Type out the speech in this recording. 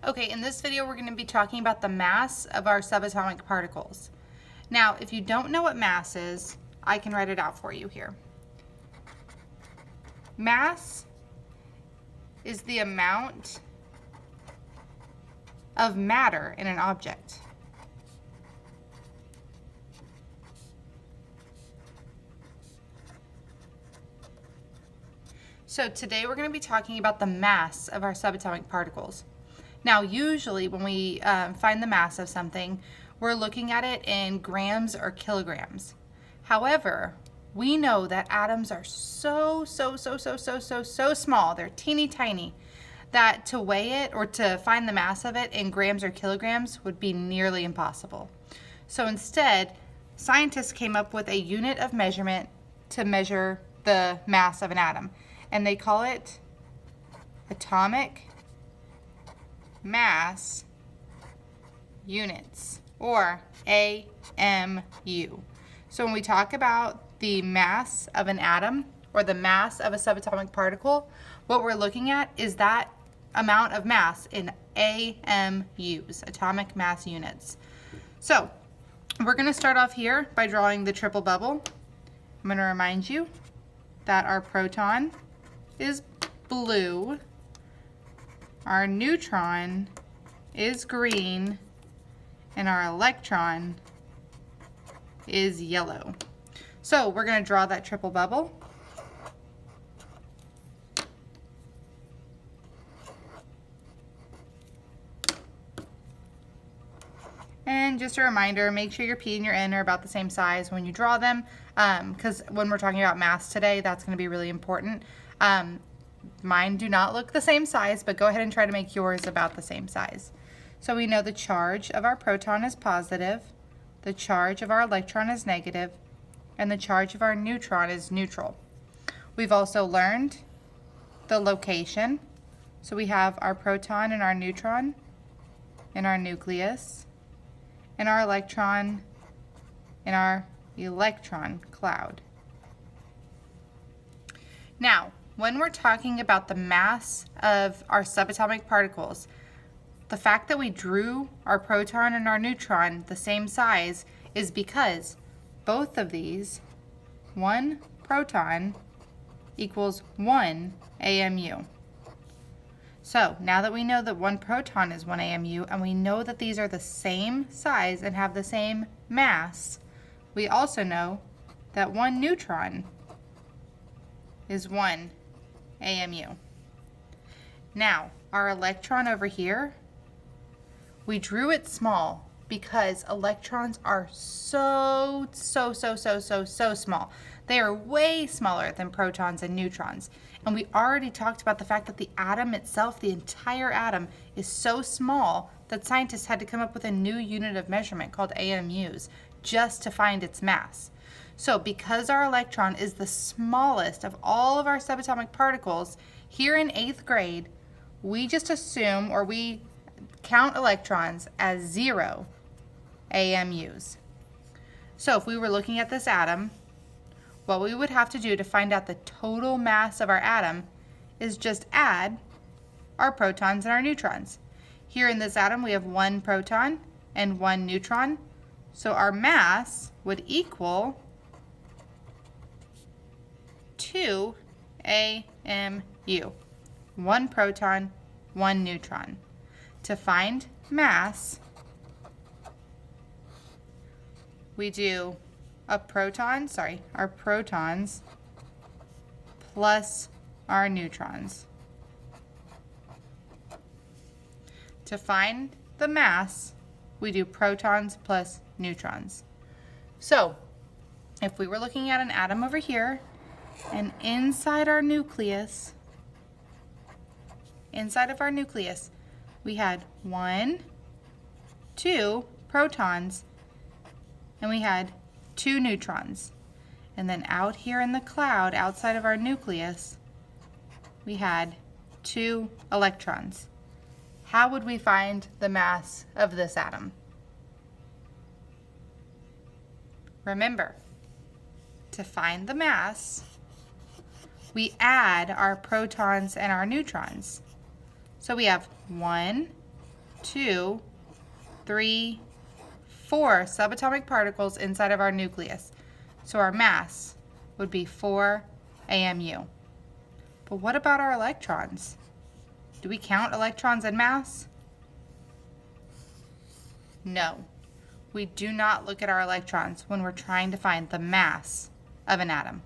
Okay, in this video we're going to be talking about the mass of our subatomic particles. Now, if you don't know what mass is, I can write it out for you here. Mass is the amount of matter in an object. So today we're going to be talking about the mass of our subatomic particles. Now, usually when we find the mass of something, we're looking at it in grams or kilograms. However, we know that atoms are so small, they're teeny tiny, that to weigh it or to find the mass of it in grams or kilograms would be nearly impossible. So instead, scientists came up with a unit of measurement to measure the mass of an atom, and they call it atomic mass units, or AMU. So when we talk about the mass of an atom or the mass of a subatomic particle, what we're looking at is that amount of mass in AMUs, atomic mass units. So we're going to start off here by drawing the triple bubble. I'm going to remind you that our proton is blue, our neutron is green, and our electron is yellow. So we're going to draw that triple bubble. And just a reminder, make sure your P and your N are about the same size when you draw them, because when we're talking about mass today, that's going to be really important. Mine do not look the same size, but go ahead and try to make yours about the same size. So we know the charge of our proton is positive, the charge of our electron is negative, and the charge of our neutron is neutral. We've also learned the location. So we have our proton and our neutron in our nucleus, and our electron in our electron cloud. Now, when we're talking about the mass of our subatomic particles, the fact that we drew our proton and our neutron the same size is because both of these, one proton equals one AMU. So now that we know that one proton is one AMU and we know that these are the same size and have the same mass, we also know that one neutron is one AMU. Now, our electron over here, we drew it small because electrons are so small. They are way smaller than protons and neutrons. And we already talked about the fact that the atom itself, the entire atom, is so small that scientists had to come up with a new unit of measurement called AMUs just to find its mass. So because our electron is the smallest of all of our subatomic particles, here in 8th grade, we just assume, or we count electrons as 0 AMUs. So if we were looking at this atom, what we would have to do to find out the total mass of our atom is just add our protons and our neutrons. Here in this atom, we have one proton and one neutron, so our mass would equal 2 AMU. One proton, one neutron. To find mass, we do our protons plus our neutrons. To find the mass, we do protons plus neutrons. So, if we were looking at an atom over here, and inside of our nucleus, we had 1, 2 protons, and we had 2 neutrons. And then out here in the cloud, outside of our nucleus, we had 2 electrons. How would we find the mass of this atom? Remember, to find the mass, we add our protons and our neutrons. So we have 1 2, 3, 4 subatomic particles inside of our nucleus. So our mass would be 4 AMU. But what about our electrons? Do we count electrons in mass? No. We do not look at our electrons when we're trying to find the mass of an atom.